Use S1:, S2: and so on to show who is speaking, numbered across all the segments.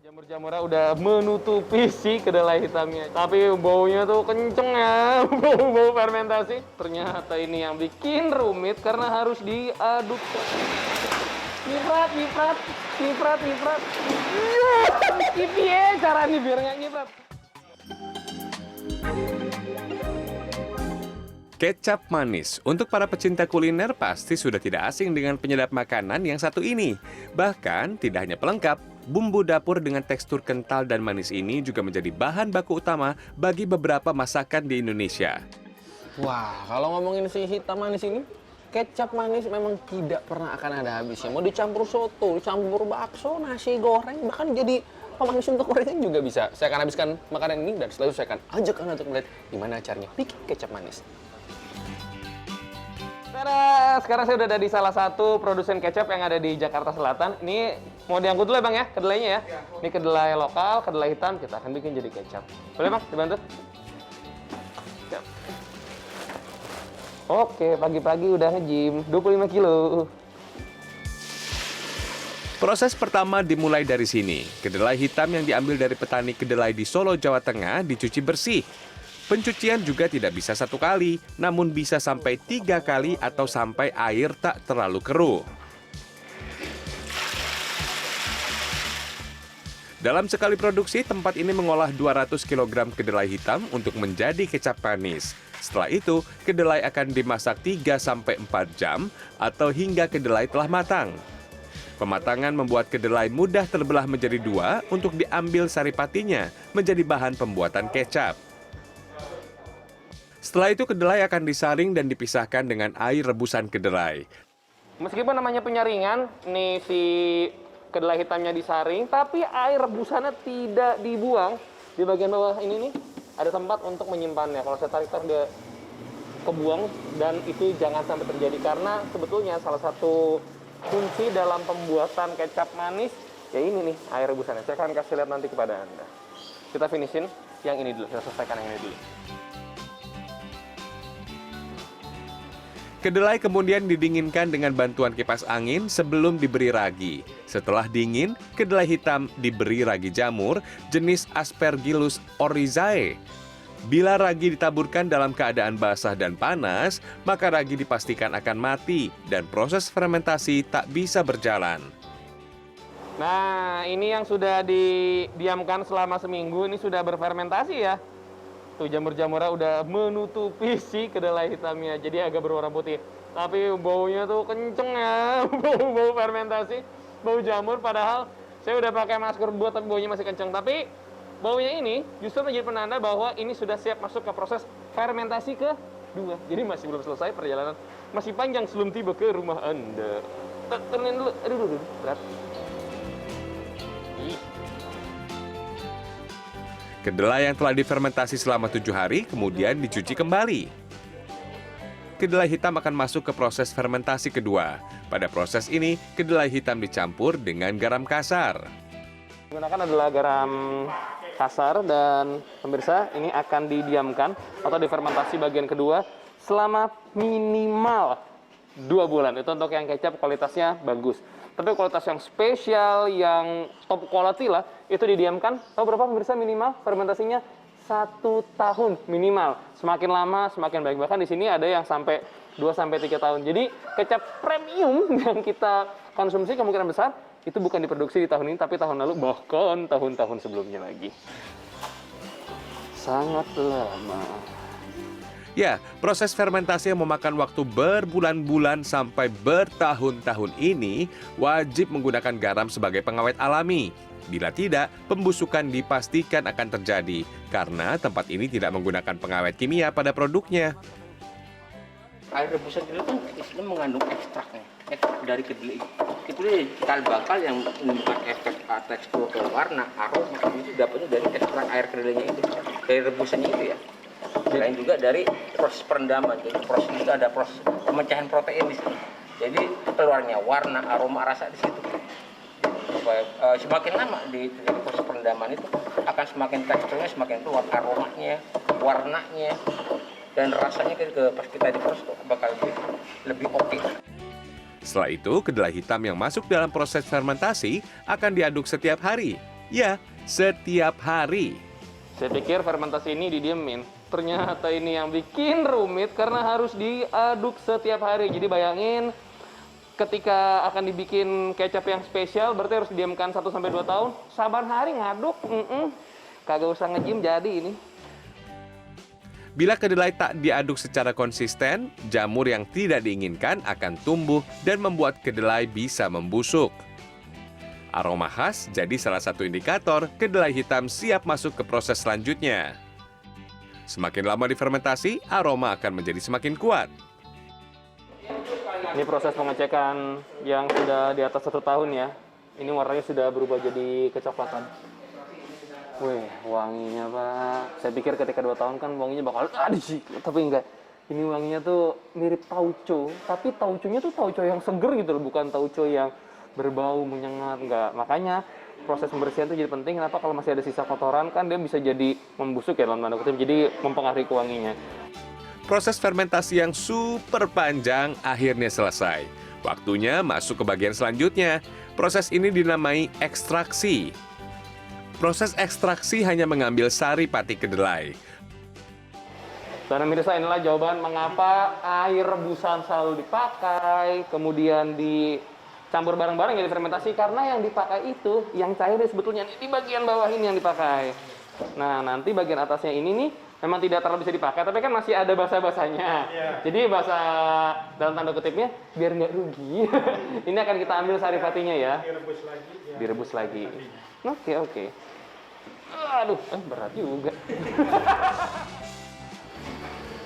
S1: Jamur-jamurnya udah menutupi si kedelai hitamnya. Tapi baunya tuh kenceng ya, bau-bau fermentasi. Ternyata ini yang bikin rumit karena harus diaduk. Nyiprat, nyiprat, nyiprat, nyiprat. Iya, cara nih biar nggak nyiprat.
S2: Kecap manis. Untuk para pecinta kuliner pasti sudah tidak asing dengan penyedap makanan yang satu ini. Bahkan tidak hanya pelengkap, bumbu dapur dengan tekstur kental dan manis ini juga menjadi bahan baku utama bagi beberapa masakan di Indonesia.
S1: Wah, kalau ngomongin si hitam manis ini, kecap manis memang tidak pernah akan ada habisnya. Mau dicampur soto, dicampur bakso, nasi goreng, bahkan jadi pemanis untuk gorengan juga bisa. Saya akan habiskan makanan ini dan setelah itu saya akan ajak Anda untuk melihat gimana caranya bikin kecap manis. Tada! Sekarang saya udah ada di salah satu produsen kecap yang ada di Jakarta Selatan. Ini mau diangkut dulu ya Bang ya, kedelainya ya? Ini kedelai lokal, kedelai hitam, kita akan bikin jadi kecap. Boleh Bang, dibantu? Siap. Oke, pagi-pagi udah nge-gym, 25 kilo.
S2: Proses pertama dimulai dari sini. Kedelai hitam yang diambil dari petani kedelai di Solo, Jawa Tengah dicuci bersih. Pencucian juga tidak bisa satu kali, namun bisa sampai 3 kali atau sampai air tak terlalu keruh. Dalam sekali produksi, tempat ini mengolah 200 kg kedelai hitam untuk menjadi kecap manis. Setelah itu, kedelai akan dimasak 3-4 jam atau hingga kedelai telah matang. Pematangan membuat kedelai mudah terbelah menjadi 2 untuk diambil saripatinya menjadi bahan pembuatan kecap. Setelah itu kedelai akan disaring dan dipisahkan dengan air rebusan kedelai.
S1: Meskipun namanya penyaringan, nih si kedelai hitamnya disaring, tapi air rebusannya tidak dibuang. Di bagian bawah ini nih, ada tempat untuk menyimpannya. Kalau saya tarik-tarik dia kebuang, dan itu jangan sampai terjadi. Karena sebetulnya salah satu kunci dalam pembuatan kecap manis, ya ini nih, air rebusannya. Saya akan kasih lihat nanti kepada Anda. Kita finishin yang ini dulu, kita selesaikan yang ini dulu.
S2: Kedelai kemudian didinginkan dengan bantuan kipas angin sebelum diberi ragi. Setelah dingin, kedelai hitam diberi ragi jamur jenis Aspergillus oryzae. Bila ragi ditaburkan dalam keadaan basah dan panas, maka ragi dipastikan akan mati dan proses fermentasi tak bisa berjalan.
S1: Nah, ini yang sudah didiamkan selama seminggu, ini sudah berfermentasi ya. Tuh jamur-jamurnya udah menutupi si kedelai hitamnya, jadi agak berwarna putih. Tapi baunya tuh kenceng ya, bau fermentasi, bau jamur. Padahal saya udah pakai masker buat, tapi baunya masih kenceng. Tapi baunya ini justru menjadi penanda bahwa ini sudah siap masuk ke proses fermentasi kedua. Jadi masih belum selesai perjalanan, masih panjang sebelum tiba ke rumah Anda. Turunin dulu, aduh, berat.
S2: Kedelai yang telah difermentasi selama 7 hari kemudian dicuci kembali. Kedelai hitam akan masuk ke proses fermentasi kedua. Pada proses ini, kedelai hitam dicampur dengan garam kasar.
S1: Digunakan adalah garam kasar dan pemirsa ini akan didiamkan atau difermentasi bagian kedua selama minimal 2 bulan. Itu untuk yang kecap kualitasnya bagus. Tapi kualitas yang spesial, yang top quality lah, itu didiamkan. Tahu berapa pemirsa minimal fermentasinya? 1 tahun minimal. Semakin lama semakin baik. Bahkan di sini ada yang sampai 2-3 tahun. Jadi kecap premium yang kita konsumsi kemungkinan besar itu bukan diproduksi di tahun ini, tapi tahun lalu, bahkan tahun-tahun sebelumnya lagi. Sangat lama.
S2: Ya, proses fermentasi yang memakan waktu berbulan-bulan sampai bertahun-tahun ini wajib menggunakan garam sebagai pengawet alami. Bila tidak, pembusukan dipastikan akan terjadi karena tempat ini tidak menggunakan pengawet kimia pada produknya.
S3: Air rebusan itu kan istilahnya mengandung ekstraknya, ekstrak dari kedelai. Itu dia cikal bakal yang menimbulkan efek tekstur, warna, aroma itu dapatnya dari ekstrak air kedelainya itu, dari rebusannya itu ya. Selain juga dari proses perendaman, jadi proses itu ada proses pemecahan protein di sini. Jadi keluarnya warna, aroma, rasa di situ. Semakin lama di proses perendaman itu akan semakin teksturnya semakin keluar, aromanya, warnanya, dan rasanya pas kita diproses bakal lebih oke.
S2: Setelah itu, kedelai hitam yang masuk dalam proses fermentasi akan diaduk setiap hari. Ya, setiap hari.
S1: Saya pikir fermentasi ini didiemin. Ternyata ini yang bikin rumit karena harus diaduk setiap hari. Jadi bayangin ketika akan dibikin kecap yang spesial berarti harus didiamkan 1-2 tahun. Saban hari ngaduk. Kagak usah nge-gym jadi ini.
S2: Bila kedelai tak diaduk secara konsisten, jamur yang tidak diinginkan akan tumbuh dan membuat kedelai bisa membusuk. Aroma khas jadi salah satu indikator kedelai hitam siap masuk ke proses selanjutnya. Semakin lama difermentasi, aroma akan menjadi semakin kuat.
S1: Ini proses pengecekan yang sudah di atas 1 tahun ya. Ini warnanya sudah berubah jadi kecoklatan. Wih, wanginya Pak. Saya pikir ketika 2 tahun kan wanginya bakal sih, tapi enggak. Ini wanginya tuh mirip tauco, tapi tauconya tuh tauco yang seger gitu loh, bukan tauco yang berbau menyengat, enggak. Makanya proses pembersihan itu jadi penting. Kenapa? Kalau masih ada sisa kotoran kan dia bisa jadi membusuk ya dalam tanda kutip, jadi mempengaruhi ke wanginya.
S2: Proses fermentasi yang super panjang akhirnya selesai. Waktunya masuk ke bagian selanjutnya. Proses ini dinamai ekstraksi. Proses ekstraksi hanya mengambil sari pati kedelai.
S1: Dan pemirsa, inilah jawaban mengapa air rebusan selalu dipakai, kemudian dicampur bareng-bareng jadi fermentasi, karena yang dipakai itu yang cair sebetulnya di bagian bawah ini yang dipakai. Nah, nanti bagian atasnya ini nih memang tidak terlalu bisa dipakai, tapi kan masih ada basa-basanya. Jadi bahasa dalam tanda kutipnya biar nggak rugi. Ini akan kita ambil sari patinya ya. Direbus lagi. Oke. Aduh, berat juga.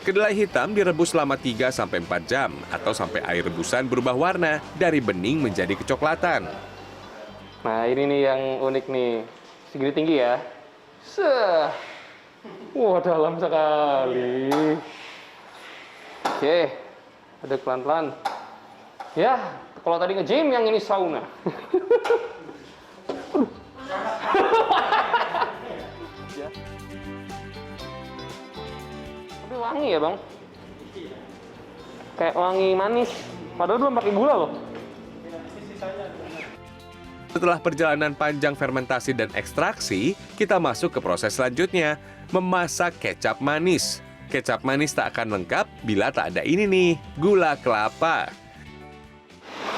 S2: Kedelai hitam direbus selama 3-4 jam atau sampai air rebusan berubah warna dari bening menjadi kecoklatan.
S1: Nah, ini nih yang unik nih. Segini tinggi ya. Wah, dalam sekali. Oke, aduk pelan-pelan. Ya, kalau tadi nge-gym, yang ini sauna. Tapi wangi ya, Bang? Kayak wangi manis. Padahal belum pakai gula loh.
S2: Setelah perjalanan panjang fermentasi dan ekstraksi, kita masuk ke proses selanjutnya, memasak kecap manis. Kecap manis tak akan lengkap bila tak ada ini nih, gula kelapa.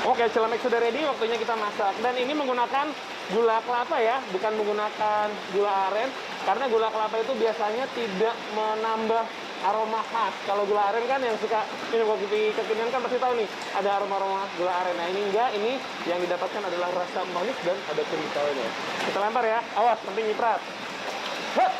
S1: Oke, celemek sudah ready, waktunya kita masak. Dan ini menggunakan gula kelapa ya, bukan menggunakan gula aren. Karena gula kelapa itu biasanya tidak menambah aroma khas. Kalau gula aren kan yang suka minum kopi kekinian kan pasti tahu nih, ada aroma-aroma gula aren. Nah ini enggak, ini yang didapatkan adalah rasa manis dan ada kemikalnya. Kita lempar ya, awas, nanti nyiprat. Hup.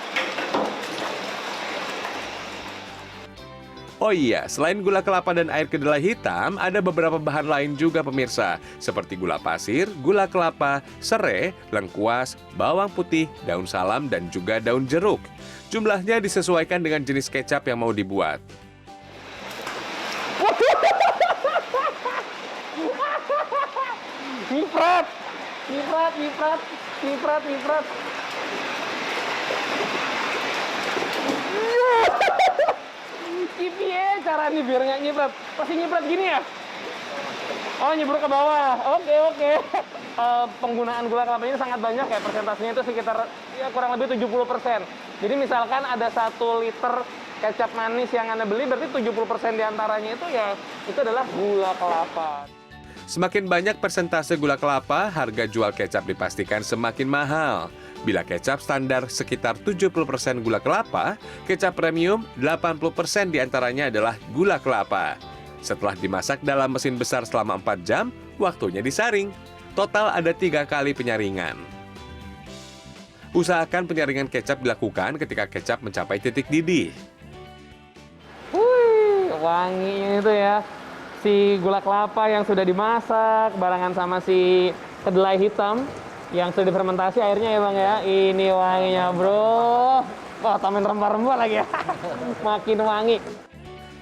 S2: Oh iya, selain gula kelapa dan air kedelai hitam, ada beberapa bahan lain juga pemirsa, seperti gula pasir, gula kelapa, serai, lengkuas, bawang putih, daun salam, dan juga daun jeruk. Jumlahnya disesuaikan dengan jenis kecap yang mau dibuat.
S1: Nyiprat. Gimana cara nih biar nggak nyiprat? Pasti nyiprat gini ya? Oh, nyebur ke bawah. Oke. Penggunaan gula kelapa ini sangat banyak ya, persentasenya itu sekitar ya kurang lebih 70%. Jadi misalkan ada 1 liter kecap manis yang Anda beli, berarti 70% diantaranya itu ya itu adalah gula kelapa.
S2: Semakin banyak persentase gula kelapa, harga jual kecap dipastikan semakin mahal. Bila kecap standar sekitar 70% gula kelapa, kecap premium 80% diantaranya adalah gula kelapa. Setelah dimasak dalam mesin besar selama 4 jam, waktunya disaring. Total ada 3 kali penyaringan. Usahakan penyaringan kecap dilakukan ketika kecap mencapai titik didih.
S1: Wih, wanginya itu ya. Si gula kelapa yang sudah dimasak, barengan sama si kedelai hitam yang sudah difermentasi airnya ya Bang ya. Ini wanginya bro. Wah, tambahin rempah-rempah lagi ya. Makin wangi.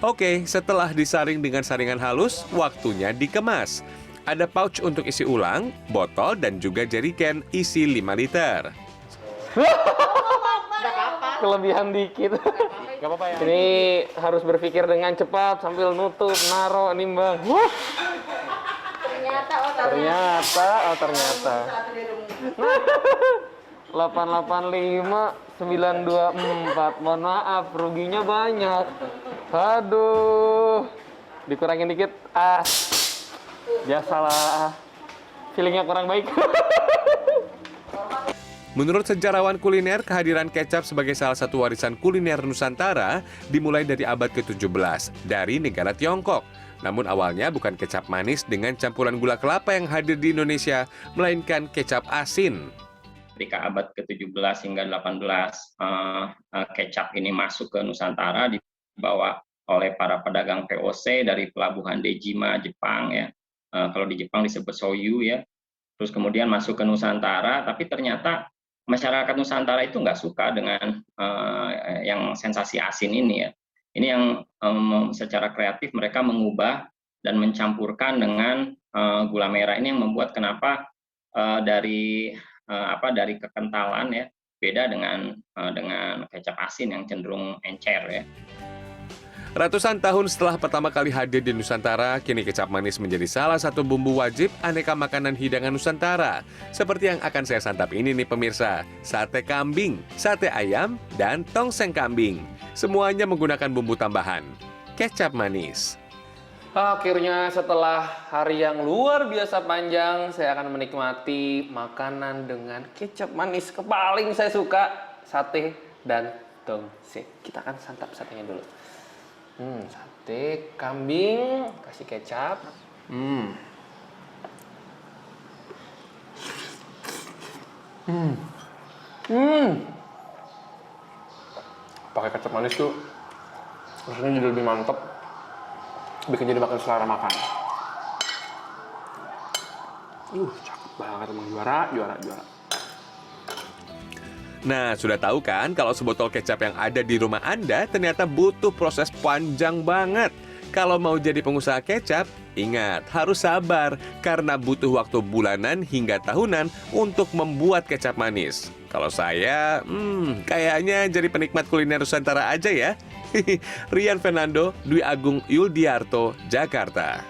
S2: Oke, setelah disaring dengan saringan halus, waktunya dikemas. Ada pouch untuk isi ulang, botol, dan juga jerigen isi 5 liter.
S1: Kelebihan dikit. Gak apa-apa ya. Ini harus berpikir dengan cepat sambil nutup, naro, nimbang.
S4: Ternyata.
S1: Ternyata. 885 924. Mohon maaf, ruginya banyak. Aduh. Dikurangin dikit. Biasalah. Feelingnya kurang baik.
S2: Menurut sejarawan kuliner, kehadiran kecap sebagai salah satu warisan kuliner Nusantara dimulai dari abad ke-17 dari negara Tiongkok. Namun awalnya bukan kecap manis dengan campuran gula kelapa yang hadir di Indonesia, melainkan kecap asin.
S4: Ketika abad ke-17 hingga 18 kecap ini masuk ke Nusantara dibawa oleh para pedagang VOC dari pelabuhan Dejima, Jepang ya. Kalau di Jepang disebut Soyu ya. Terus kemudian masuk ke Nusantara, tapi ternyata masyarakat Nusantara itu nggak suka dengan yang sensasi asin ini ya. Ini yang secara kreatif mereka mengubah dan mencampurkan dengan gula merah. Ini yang membuat kenapa dari kekentalan ya beda dengan kecap asin yang cenderung encer ya.
S2: Ratusan tahun setelah pertama kali hadir di Nusantara, kini kecap manis menjadi salah satu bumbu wajib aneka makanan hidangan Nusantara. Seperti yang akan saya santap ini nih pemirsa, sate kambing, sate ayam, dan tongseng kambing. Semuanya menggunakan bumbu tambahan, kecap manis.
S1: Akhirnya setelah hari yang luar biasa panjang, saya akan menikmati makanan dengan kecap manis. Paling saya suka sate dan tongseng. Kita akan santap satenya dulu. Sate kambing kasih kecap. Pakai kecap manis tuh rasanya jadi lebih mantep, bikin jadi makin selera makan. Cakep banget emang, juara.
S2: Nah, sudah tahu kan kalau sebotol kecap yang ada di rumah Anda ternyata butuh proses panjang banget. Kalau mau jadi pengusaha kecap, ingat harus sabar karena butuh waktu bulanan hingga tahunan untuk membuat kecap manis. Kalau saya, kayaknya jadi penikmat kuliner Nusantara aja ya. Rian Fernando, Dwi Agung Yuldiarto, Jakarta.